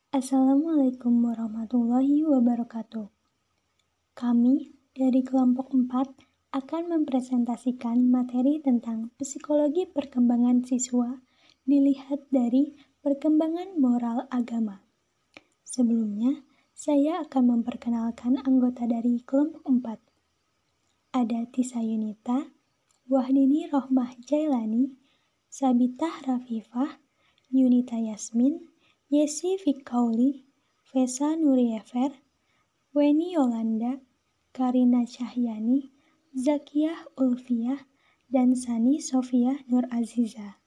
Assalamualaikum warahmatullahi wabarakatuh. Kami dari kelompok 4 akan mempresentasikan materi tentang psikologi perkembangan siswa dilihat dari perkembangan moral agama. Sebelumnya, saya akan memperkenalkan anggota dari kelompok 4. Ada Tisa Yunita, Wahdini Rohmah Jailani, Sabitah Rafifah, Yunita Yasmin, Yesi Fikauli, Vesa Nuriever, Weni Yolanda, Karina Cahyani, Zakiyah Ulfiah, dan Sani Sofia Nur Aziza.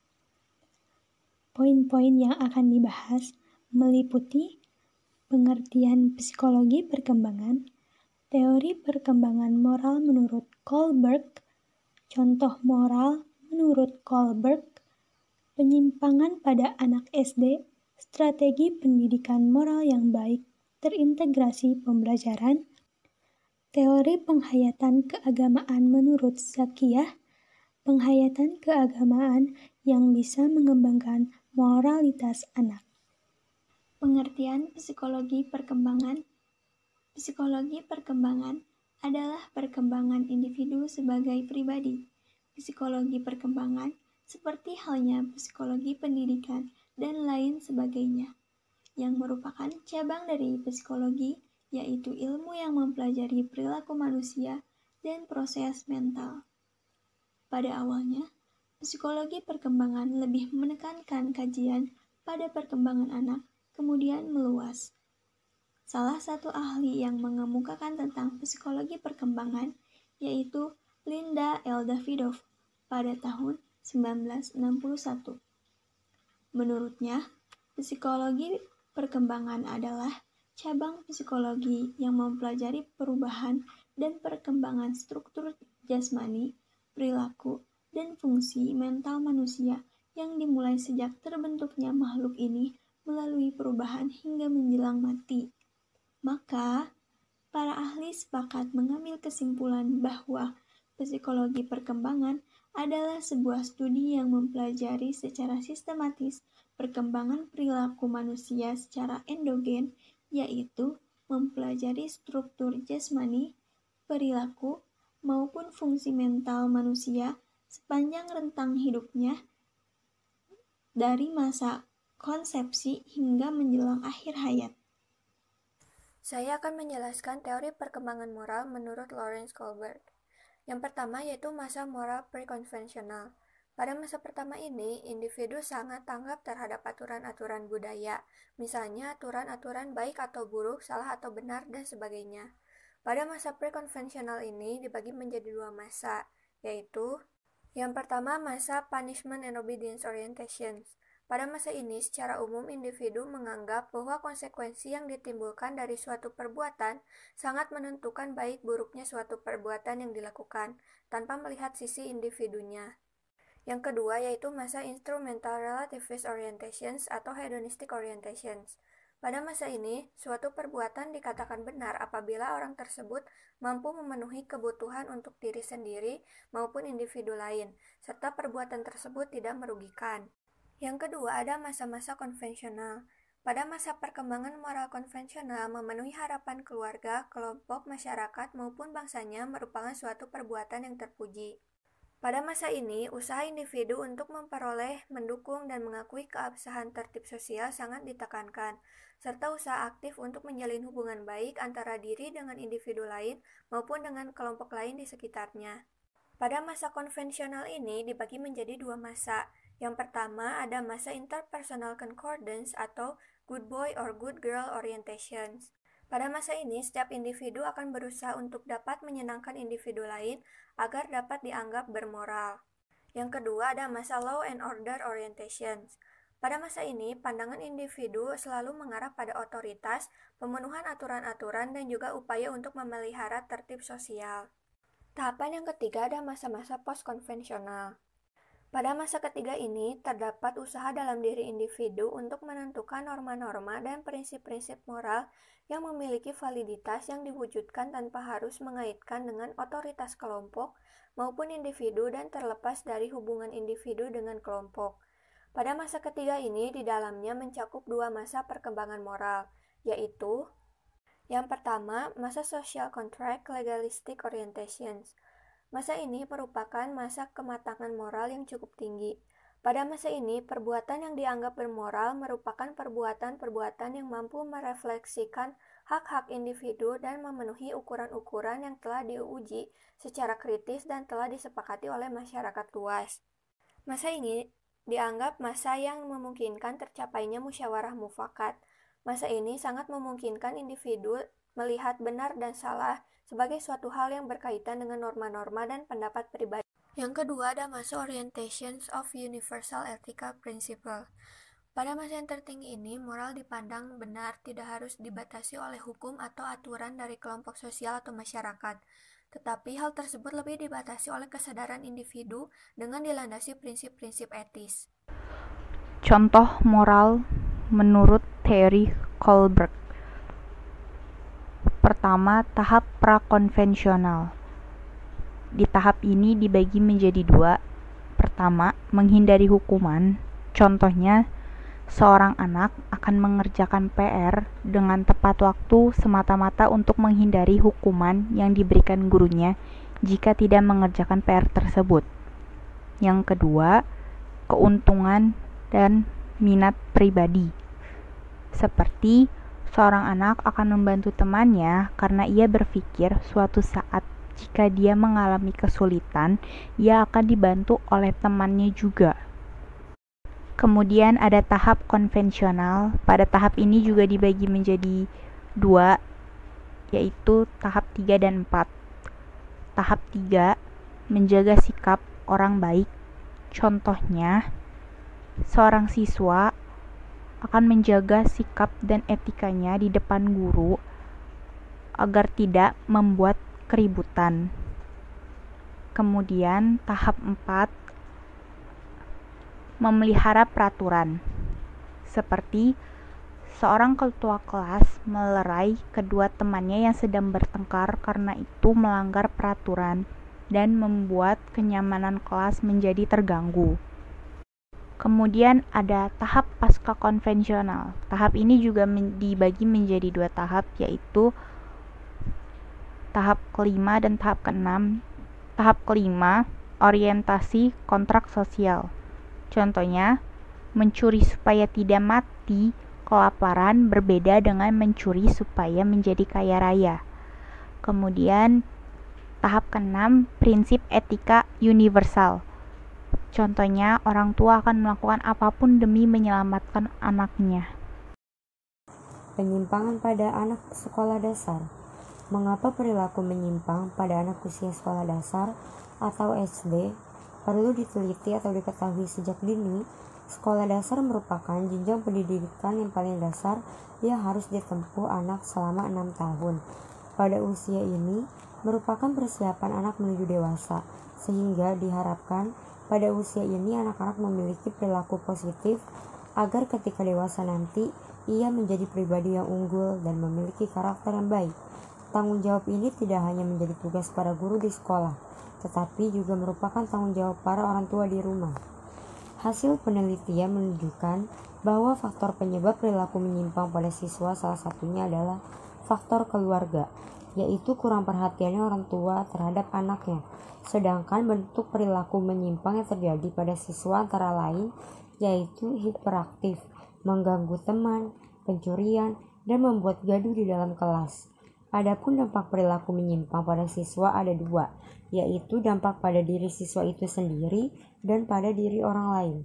Poin-poin yang akan dibahas meliputi pengertian psikologi perkembangan, teori perkembangan moral menurut Kohlberg, contoh moral menurut Kohlberg, penyimpangan pada anak SD, strategi pendidikan moral yang baik, terintegrasi pembelajaran, teori penghayatan keagamaan menurut Zakiyah, penghayatan keagamaan yang bisa mengembangkan moralitas anak. Pengertian psikologi perkembangan. Psikologi perkembangan adalah perkembangan individu sebagai pribadi. Psikologi perkembangan seperti halnya psikologi pendidikan dan lain sebagainya, yang merupakan cabang dari psikologi, yaitu ilmu yang mempelajari perilaku manusia dan proses mental. Pada awalnya, psikologi perkembangan lebih menekankan kajian pada perkembangan anak, kemudian meluas. Salah satu ahli yang mengemukakan tentang psikologi perkembangan yaitu Linda L. Davidoff pada tahun 1961. Menurutnya, psikologi perkembangan adalah cabang psikologi yang mempelajari perubahan dan perkembangan struktur jasmani, perilaku, dan fungsi mental manusia yang dimulai sejak terbentuknya makhluk ini melalui perubahan hingga menjelang mati. Maka, para ahli sepakat mengambil kesimpulan bahwa psikologi perkembangan adalah sebuah studi yang mempelajari secara sistematis perkembangan perilaku manusia secara endogen, yaitu mempelajari struktur jasmani, perilaku, maupun fungsi mental manusia sepanjang rentang hidupnya dari masa konsepsi hingga menjelang akhir hayat. Saya akan menjelaskan teori perkembangan moral menurut Lawrence Kohlberg. Yang pertama yaitu masa moral prekonvensional. Pada masa pertama ini, individu sangat tanggap terhadap aturan-aturan budaya, misalnya aturan-aturan baik atau buruk, salah atau benar, dan sebagainya. Pada masa prekonvensional ini dibagi menjadi dua masa, yaitu yang pertama masa punishment and obedience orientation. Pada masa ini, secara umum individu menganggap bahwa konsekuensi yang ditimbulkan dari suatu perbuatan sangat menentukan baik buruknya suatu perbuatan yang dilakukan, tanpa melihat sisi individunya. Yang kedua yaitu masa instrumental relativist orientations atau hedonistic orientations. Pada masa ini, suatu perbuatan dikatakan benar apabila orang tersebut mampu memenuhi kebutuhan untuk diri sendiri maupun individu lain, serta perbuatan tersebut tidak merugikan. Yang kedua ada masa-masa konvensional. Pada masa perkembangan moral konvensional, memenuhi harapan keluarga, kelompok, masyarakat, maupun bangsanya merupakan suatu perbuatan yang terpuji. Pada masa ini, usaha individu untuk memperoleh, mendukung, dan mengakui keabsahan tertib sosial sangat ditekankan, serta usaha aktif untuk menjalin hubungan baik antara diri dengan individu lain maupun dengan kelompok lain di sekitarnya. Pada masa konvensional ini dibagi menjadi dua masa. Yang pertama ada masa interpersonal concordance atau good boy or good girl orientations. Pada masa ini, setiap individu akan berusaha untuk dapat menyenangkan individu lain agar dapat dianggap bermoral. Yang kedua ada masa law and order orientations. Pada masa ini, pandangan individu selalu mengarah pada otoritas, pemenuhan aturan-aturan, dan juga upaya untuk memelihara tertib sosial. Tahapan yang ketiga ada masa-masa post-konvensional. Pada masa ketiga ini, terdapat usaha dalam diri individu untuk menentukan norma-norma dan prinsip-prinsip moral yang memiliki validitas yang diwujudkan tanpa harus mengaitkan dengan otoritas kelompok maupun individu dan terlepas dari hubungan individu dengan kelompok. Pada masa ketiga ini, di dalamnya mencakup dua masa perkembangan moral, yaitu yang pertama, masa social contract legalistic orientations. Masa ini merupakan masa kematangan moral yang cukup tinggi. Pada masa ini, perbuatan yang dianggap bermoral merupakan perbuatan-perbuatan yang mampu merefleksikan hak-hak individu dan memenuhi ukuran-ukuran yang telah diuji secara kritis dan telah disepakati oleh masyarakat luas. Masa ini dianggap masa yang memungkinkan tercapainya musyawarah mufakat. Masa ini sangat memungkinkan individu melihat benar dan salah sebagai suatu hal yang berkaitan dengan norma-norma dan pendapat pribadi. Yang kedua ada masa Orientations of Universal Ethical Principle. Pada masa yang tertinggi ini, moral dipandang benar tidak harus dibatasi oleh hukum atau aturan dari kelompok sosial atau masyarakat. Tetapi hal tersebut lebih dibatasi oleh kesadaran individu dengan dilandasi prinsip-prinsip etis. Contoh moral menurut teori Kohlberg. Pertama, tahap prakonvensional. Di tahap ini dibagi menjadi dua. Pertama, menghindari hukuman. Contohnya, seorang anak akan mengerjakan PR dengan tepat waktu semata-mata untuk menghindari hukuman yang diberikan gurunya jika tidak mengerjakan PR tersebut. Yang kedua, keuntungan dan minat pribadi. Seperti seorang anak akan membantu temannya karena ia berpikir suatu saat jika dia mengalami kesulitan, ia akan dibantu oleh temannya juga. Kemudian ada tahap konvensional. Pada tahap ini juga dibagi menjadi dua, yaitu tahap 3 dan 4. Tahap 3, menjaga sikap orang baik. Contohnya, seorang siswa akan menjaga sikap dan etikanya di depan guru agar tidak membuat keributan. Kemudian tahap 4, memelihara peraturan. Seperti seorang ketua kelas melerai kedua temannya yang sedang bertengkar karena itu melanggar peraturan dan membuat kenyamanan kelas menjadi terganggu. Kemudian ada tahap pasca konvensional. Tahap ini juga dibagi menjadi dua tahap, yaitu tahap kelima dan tahap keenam. Tahap kelima, orientasi kontrak sosial. Contohnya, mencuri supaya tidak mati kelaparan berbeda dengan mencuri supaya menjadi kaya raya. Kemudian, tahap keenam, prinsip etika universal. Contohnya, orang tua akan melakukan apapun demi menyelamatkan anaknya. Penyimpangan pada anak sekolah dasar. Mengapa perilaku menyimpang pada anak usia sekolah dasar atau SD perlu diteliti atau diketahui sejak dini? Sekolah dasar merupakan jenjang pendidikan yang paling dasar yang harus ditempuh anak selama 6 tahun. Pada usia ini merupakan persiapan anak menuju dewasa, sehingga diharapkan pada usia ini anak-anak memiliki perilaku positif agar ketika dewasa nanti ia menjadi pribadi yang unggul dan memiliki karakter yang baik. Tanggung jawab ini tidak hanya menjadi tugas para guru di sekolah, tetapi juga merupakan tanggung jawab para orang tua di rumah. Hasil penelitian menunjukkan bahwa faktor penyebab perilaku menyimpang pada siswa salah satunya adalah faktor keluarga, yaitu kurang perhatiannya orang tua terhadap anaknya. Sedangkan bentuk perilaku menyimpang yang terjadi pada siswa antara lain yaitu hiperaktif, mengganggu teman, pencurian, dan membuat gaduh di dalam kelas. Adapun dampak perilaku menyimpang pada siswa ada dua, yaitu dampak pada diri siswa itu sendiri dan pada diri orang lain.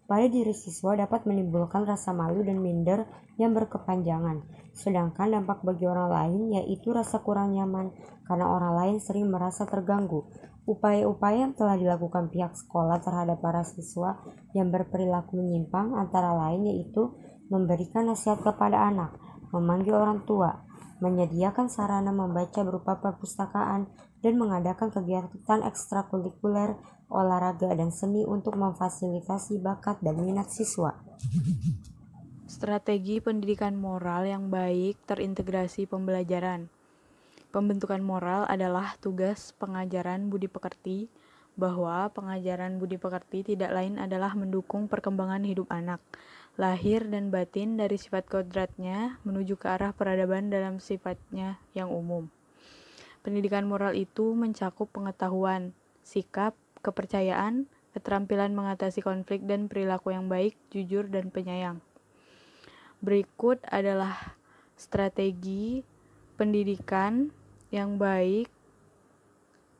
Pada diri siswa dapat menimbulkan rasa malu dan minder yang berkepanjangan, sedangkan dampak bagi orang lain yaitu rasa kurang nyaman karena orang lain sering merasa terganggu. Upaya-upaya yang telah dilakukan pihak sekolah terhadap para siswa yang berperilaku menyimpang antara lain yaitu memberikan nasihat kepada anak, memanggil orang tua, menyediakan sarana membaca berupa perpustakaan, dan mengadakan kegiatan ekstrakurikuler, olahraga, dan seni untuk memfasilitasi bakat dan minat siswa. Strategi pendidikan moral yang baik terintegrasi pembelajaran. Pembentukan moral adalah tugas pengajaran budi pekerti, bahwa pengajaran budi pekerti tidak lain adalah mendukung perkembangan hidup anak, lahir dan batin dari sifat kodratnya menuju ke arah peradaban dalam sifatnya yang umum. Pendidikan moral itu mencakup pengetahuan, sikap, kepercayaan, keterampilan mengatasi konflik, dan perilaku yang baik, jujur, dan penyayang. Berikut adalah strategi pendidikan yang baik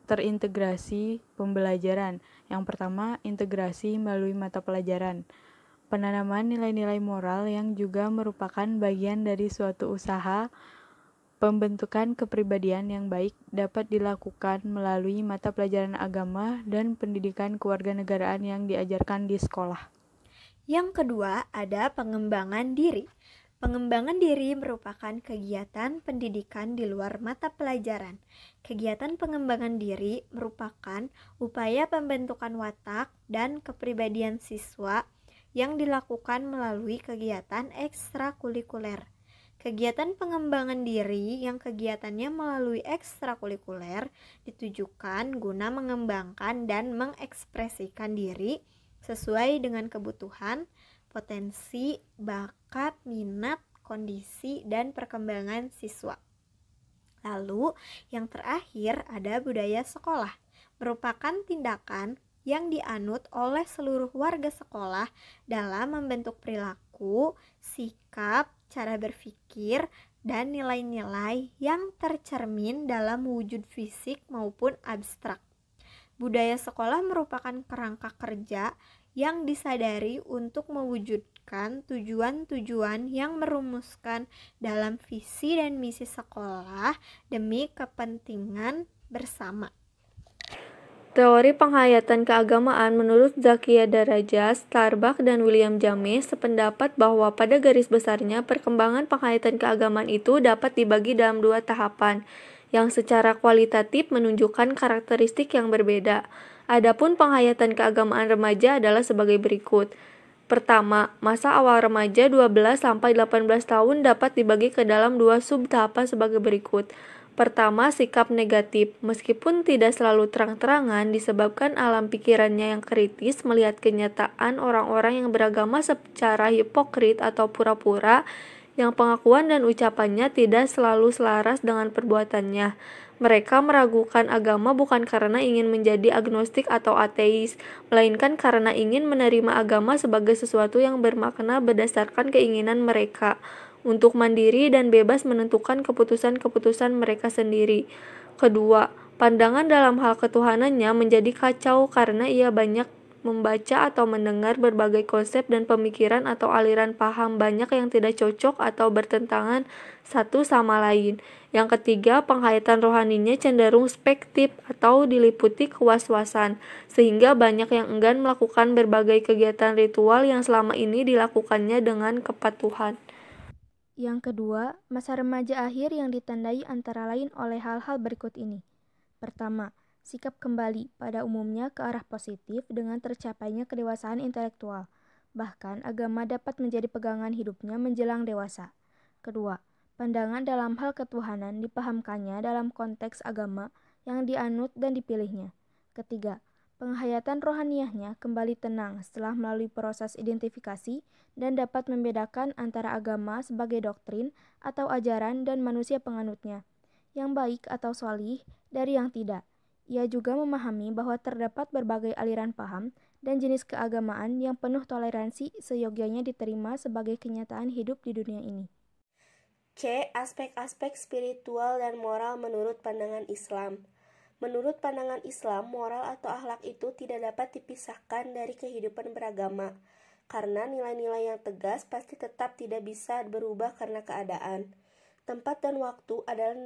terintegrasi pembelajaran. Yang pertama, integrasi melalui mata pelajaran. Penanaman nilai-nilai moral yang juga merupakan bagian dari suatu usaha pembentukan kepribadian yang baik dapat dilakukan melalui mata pelajaran agama dan pendidikan kewarganegaraan yang diajarkan di sekolah. Yang kedua, ada pengembangan diri. Pengembangan diri merupakan kegiatan pendidikan di luar mata pelajaran. Kegiatan pengembangan diri merupakan upaya pembentukan watak dan kepribadian siswa yang dilakukan melalui kegiatan ekstrakurikuler. Kegiatan pengembangan diri yang kegiatannya melalui ekstrakurikuler ditujukan guna mengembangkan dan mengekspresikan diri sesuai dengan kebutuhan, potensi, bakat, minat, kondisi, dan perkembangan siswa. Lalu, yang terakhir ada budaya sekolah, merupakan tindakan yang dianut oleh seluruh warga sekolah dalam membentuk perilaku, sikap, cara berpikir, dan nilai-nilai yang tercermin dalam wujud fisik maupun abstrak. Budaya sekolah merupakan kerangka kerja yang disadari untuk mewujudkan tujuan-tujuan yang merumuskan dalam visi dan misi sekolah demi kepentingan bersama. Teori penghayatan keagamaan menurut Zakia Daraja, Starbuck, dan William James sependapat bahwa pada garis besarnya perkembangan penghayatan keagamaan itu dapat dibagi dalam dua tahapan, yang secara kualitatif menunjukkan karakteristik yang berbeda. Adapun penghayatan keagamaan remaja adalah sebagai berikut. Pertama, masa awal remaja 12-18 tahun dapat dibagi ke dalam dua subtahapan sebagai berikut. Pertama, sikap negatif. Meskipun tidak selalu terang-terangan disebabkan alam pikirannya yang kritis melihat kenyataan orang-orang yang beragama secara hipokrit atau pura-pura, yang pengakuan dan ucapannya tidak selalu selaras dengan perbuatannya. Mereka meragukan agama bukan karena ingin menjadi agnostik atau ateis, melainkan karena ingin menerima agama sebagai sesuatu yang bermakna berdasarkan keinginan mereka untuk mandiri dan bebas menentukan keputusan-keputusan mereka sendiri. Kedua, pandangan dalam hal ketuhanannya menjadi kacau karena ia banyak membaca atau mendengar berbagai konsep dan pemikiran atau aliran paham banyak yang tidak cocok atau bertentangan satu sama lain. Yang ketiga, penghayatan rohaninya cenderung spektif atau diliputi kewas-wasan, sehingga banyak yang enggan melakukan berbagai kegiatan ritual yang selama ini dilakukannya dengan kepatuhan. Yang kedua, masa remaja akhir yang ditandai antara lain oleh hal-hal berikut ini. Pertama, sikap kembali pada umumnya ke arah positif dengan tercapainya kedewasaan intelektual. Bahkan, agama dapat menjadi pegangan hidupnya menjelang dewasa. Kedua, pandangan dalam hal ketuhanan dipahamkannya dalam konteks agama yang dianut dan dipilihnya. Ketiga, penghayatan rohaniahnya kembali tenang setelah melalui proses identifikasi dan dapat membedakan antara agama sebagai doktrin atau ajaran dan manusia penganutnya, yang baik atau shalih dari yang tidak. Ia juga memahami bahwa terdapat berbagai aliran paham dan jenis keagamaan yang penuh toleransi seyogyanya diterima sebagai kenyataan hidup di dunia ini. C. Aspek-aspek spiritual dan moral menurut pandangan Islam. Menurut pandangan Islam, moral atau akhlak itu tidak dapat dipisahkan dari kehidupan beragama, karena nilai-nilai yang tegas pasti tetap tidak bisa berubah karena keadaan. Tempat dan waktu adalah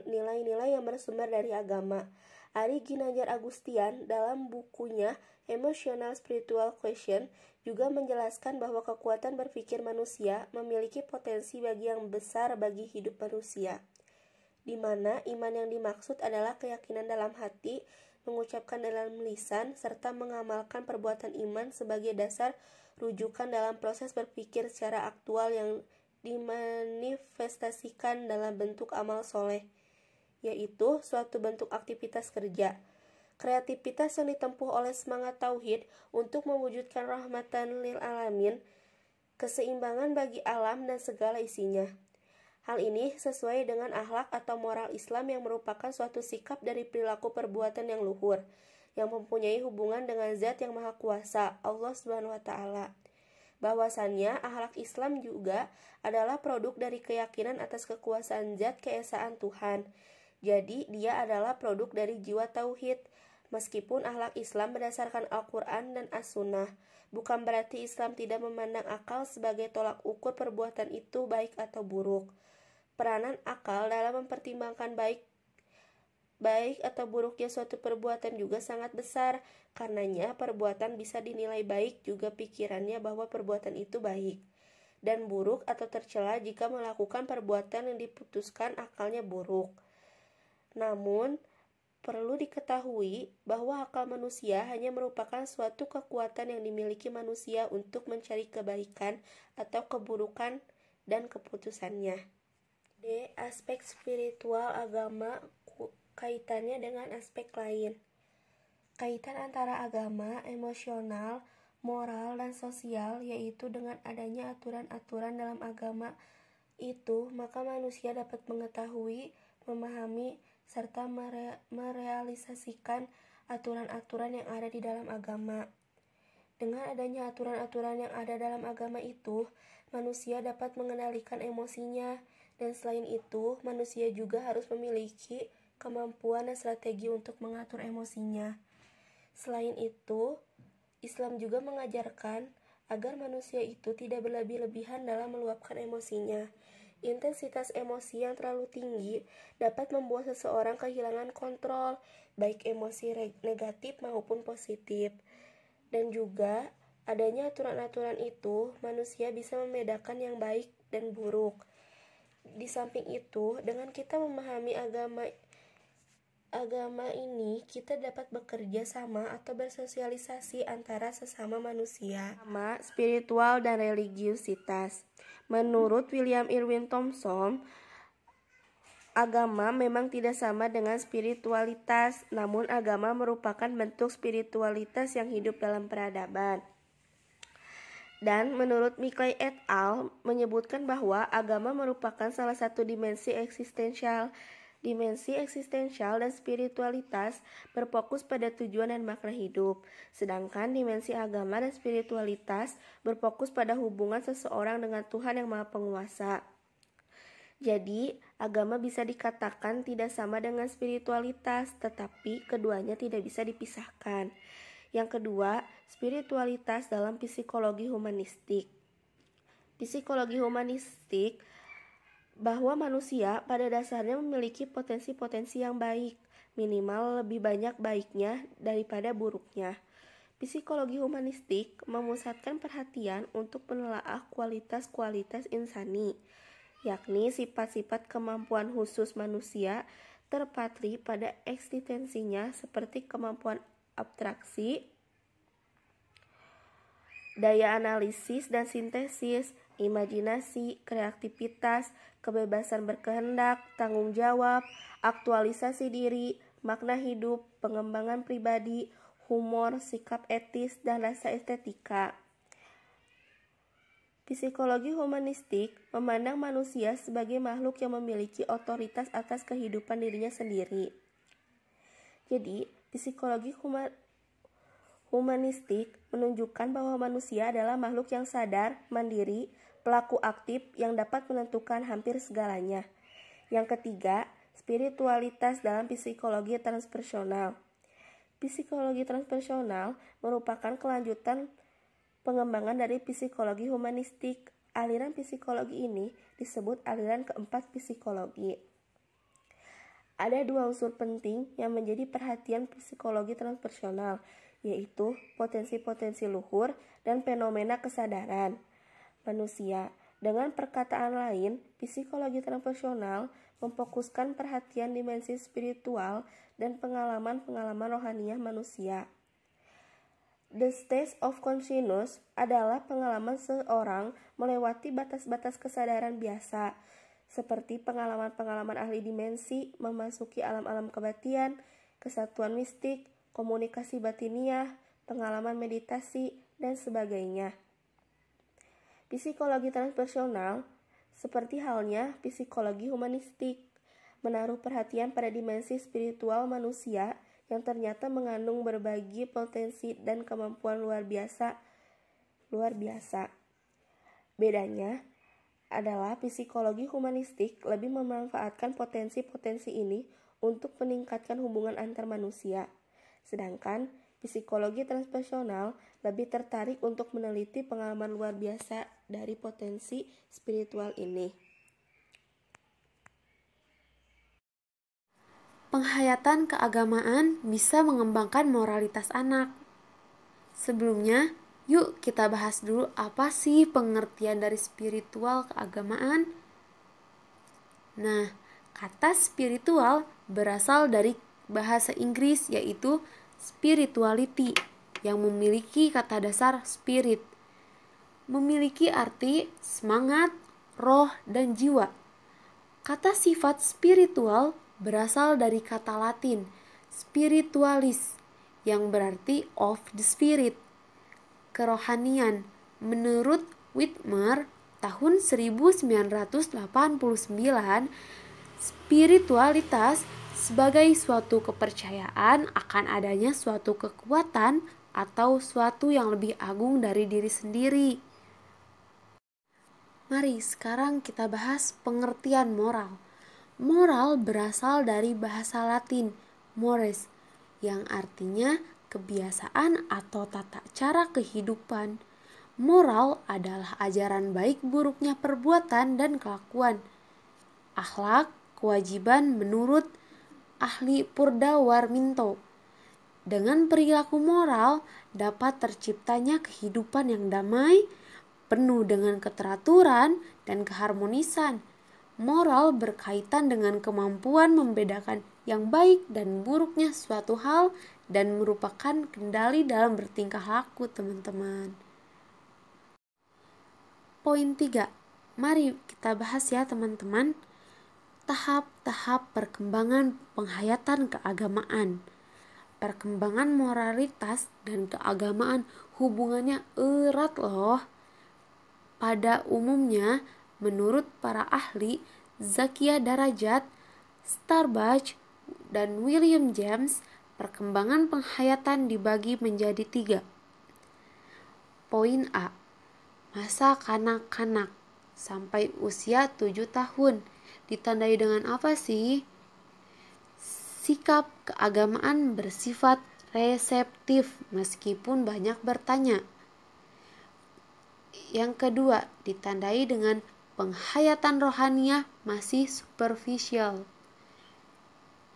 nilai-nilai yang bersumber dari agama. Ari Ginanjar Agustian dalam bukunya Emotional Spiritual Question juga menjelaskan bahwa kekuatan berpikir manusia memiliki potensi bagi yang besar bagi hidup manusia, di mana iman yang dimaksud adalah keyakinan dalam hati, mengucapkan dalam lisan, serta mengamalkan perbuatan iman sebagai dasar rujukan dalam proses berpikir secara aktual yang dimanifestasikan dalam bentuk amal soleh, yaitu suatu bentuk aktivitas kerja. Kreativitas yang ditempuh oleh semangat tauhid untuk mewujudkan rahmatan lil alamin, keseimbangan bagi alam dan segala isinya. Hal ini sesuai dengan akhlak atau moral Islam yang merupakan suatu sikap dari perilaku perbuatan yang luhur, yang mempunyai hubungan dengan Zat yang Maha Kuasa, Allah Subhanahu wa Ta'ala. Bahwasannya akhlak Islam juga adalah produk dari keyakinan atas kekuasaan Zat keesaan Tuhan. Jadi dia adalah produk dari jiwa tauhid. Meskipun akhlak Islam berdasarkan Al-Quran dan As-Sunnah, bukan berarti Islam tidak memandang akal sebagai tolak ukur perbuatan itu baik atau buruk. Peranan akal dalam mempertimbangkan baik atau buruknya suatu perbuatan juga sangat besar. Karenanya perbuatan bisa dinilai baik juga pikirannya bahwa perbuatan itu baik, dan buruk atau tercela jika melakukan perbuatan yang diputuskan akalnya buruk. Namun perlu diketahui bahwa akal manusia hanya merupakan suatu kekuatan yang dimiliki manusia untuk mencari kebaikan atau keburukan dan keputusannya. D. Aspek spiritual agama kaitannya dengan aspek lain. Kaitan antara agama, emosional, moral, dan sosial, yaitu dengan adanya aturan-aturan dalam agama itu, maka manusia dapat mengetahui, memahami, serta merealisasikan aturan-aturan yang ada di dalam agama. Dengan adanya aturan-aturan yang ada dalam agama itu, manusia dapat mengendalikan emosinya, dan selain itu, manusia juga harus memiliki kemampuan dan strategi untuk mengatur emosinya. Selain itu, Islam juga mengajarkan agar manusia itu tidak berlebih-lebihan dalam meluapkan emosinya. Intensitas emosi yang terlalu tinggi dapat membuat seseorang kehilangan kontrol, baik emosi negatif maupun positif. Dan juga adanya aturan-aturan itu, manusia bisa membedakan yang baik dan buruk. Di samping itu, dengan kita memahami agama ini, kita dapat bekerja sama atau bersosialisasi antara sesama manusia. Sama spiritual dan religiusitas. Menurut William Irwin Thompson, agama memang tidak sama dengan spiritualitas, namun agama merupakan bentuk spiritualitas yang hidup dalam peradaban. Dan menurut Mickley et al. Menyebutkan bahwa agama merupakan salah satu dimensi eksistensial. Dimensi eksistensial dan spiritualitas berfokus pada tujuan dan makna hidup, sedangkan dimensi agama dan spiritualitas berfokus pada hubungan seseorang dengan Tuhan yang Maha Penguasa. Jadi, agama bisa dikatakan tidak sama dengan spiritualitas, tetapi keduanya tidak bisa dipisahkan. Yang kedua, spiritualitas dalam psikologi humanistik. Psikologi humanistik bahwa manusia pada dasarnya memiliki potensi-potensi yang baik, minimal lebih banyak baiknya daripada buruknya. Psikologi humanistik memusatkan perhatian untuk menelaah kualitas-kualitas insani, yakni sifat-sifat kemampuan khusus manusia terpatri pada eksistensinya seperti kemampuan abstraksi, daya analisis dan sintesis, imajinasi, kreativitas, kebebasan berkehendak, tanggung jawab, aktualisasi diri, makna hidup, pengembangan pribadi, humor, sikap etis, dan rasa estetika. Psikologi humanistik memandang manusia sebagai makhluk yang memiliki otoritas atas kehidupan dirinya sendiri. Jadi, psikologi humanistik menunjukkan bahwa manusia adalah makhluk yang sadar, mandiri, pelaku aktif yang dapat menentukan hampir segalanya. Yang ketiga, spiritualitas dalam psikologi transpersonal. Psikologi transpersonal merupakan kelanjutan pengembangan dari psikologi humanistik. Aliran psikologi ini disebut aliran keempat psikologi. Ada dua unsur penting yang menjadi perhatian psikologi transpersonal, yaitu potensi-potensi luhur dan fenomena kesadaran manusia. Dengan perkataan lain, psikologi transpersonal memfokuskan perhatian dimensi spiritual dan pengalaman-pengalaman rohaniah manusia. The state of consciousness adalah pengalaman seorang melewati batas-batas kesadaran biasa, seperti pengalaman-pengalaman ahli dimensi, memasuki alam-alam kebatian, kesatuan mistik, komunikasi batiniah, pengalaman meditasi, dan sebagainya. Psikologi transpersonal, seperti halnya psikologi humanistik, menaruh perhatian pada dimensi spiritual manusia yang ternyata mengandung berbagai potensi dan kemampuan luar biasa. Bedanya adalah psikologi humanistik lebih memanfaatkan potensi-potensi ini untuk meningkatkan hubungan antar manusia, sedangkan psikologi transpersonal lebih tertarik untuk meneliti pengalaman luar biasa dari potensi spiritual ini. Penghayatan keagamaan bisa mengembangkan moralitas anak. Sebelumnya, yuk kita bahas dulu apa sih pengertian dari spiritual keagamaan. Nah, kata spiritual berasal dari bahasa Inggris yaitu spirituality yang memiliki kata dasar spirit. Memiliki arti semangat, roh, dan jiwa. Kata sifat spiritual berasal dari kata Latin spiritualis yang berarti of the spirit, kerohanian. Menurut Whitmer tahun 1989, spiritualitas sebagai suatu kepercayaan akan adanya suatu kekuatan atau suatu yang lebih agung dari diri sendiri. Mari sekarang kita bahas pengertian moral. Moral berasal dari bahasa Latin mores, yang artinya kebiasaan atau tata cara kehidupan. Moral adalah ajaran baik buruknya perbuatan dan kelakuan. Akhlak, kewajiban menurut ahli Purdawarminto. Dengan perilaku moral dapat terciptanya kehidupan yang damai, penuh dengan keteraturan dan keharmonisan. Moral berkaitan dengan kemampuan membedakan yang baik dan buruknya suatu hal dan merupakan kendali dalam bertingkah laku, teman-teman. Poin 3. Mari kita bahas ya, teman-teman. Tahap-tahap perkembangan penghayatan keagamaan. Perkembangan moralitas dan keagamaan hubungannya erat loh. Pada umumnya, menurut para ahli Zakia Darajat, Starbach, dan William James, perkembangan penghayatan dibagi menjadi 3. Poin A. Masa kanak-kanak sampai usia 7 tahun. Ditandai dengan apa sih? Sikap keagamaan bersifat reseptif meskipun banyak bertanya. Yang kedua, ditandai dengan penghayatan rohaniah masih superficial.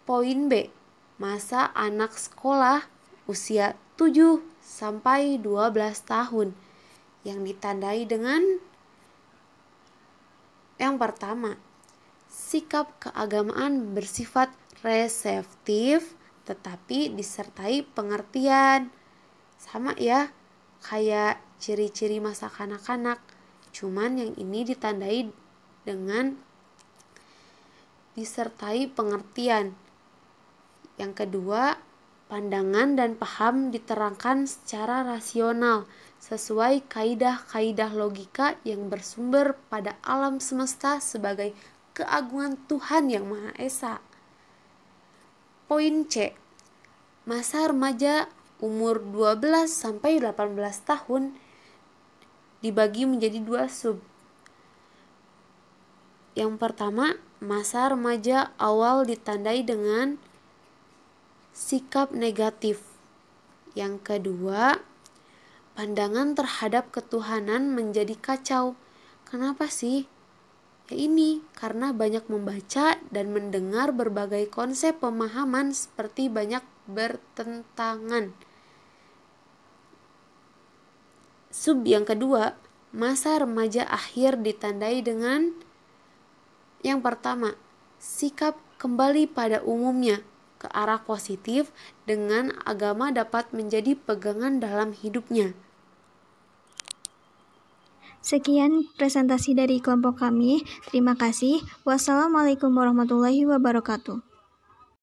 Poin B. Masa anak sekolah usia 7 sampai 12 tahun yang ditandai dengan yang pertama, sikap keagamaan bersifat reseptif tetapi disertai pengertian. Sama ya, kayak ciri-ciri masa kanak-kanak. Cuman yang ini ditandai dengan disertai pengertian. Yang kedua, pandangan dan paham diterangkan secara rasional sesuai kaidah-kaidah logika yang bersumber pada alam semesta sebagai keagungan Tuhan Yang Maha Esa. Poin C. Masa remaja umur 12 sampai 18 tahun dibagi menjadi 2 sub. Yang pertama, masa remaja awal ditandai dengan sikap negatif. Yang kedua, pandangan terhadap ketuhanan menjadi kacau. Kenapa sih? Ya ini, karena banyak membaca dan mendengar berbagai konsep pemahaman seperti banyak bertentangan. Sub yang kedua, masa remaja akhir ditandai dengan yang pertama, sikap kembali pada umumnya ke arah positif dengan agama dapat menjadi pegangan dalam hidupnya. Sekian presentasi dari kelompok kami. Terima kasih. Wassalamualaikum warahmatullahi wabarakatuh.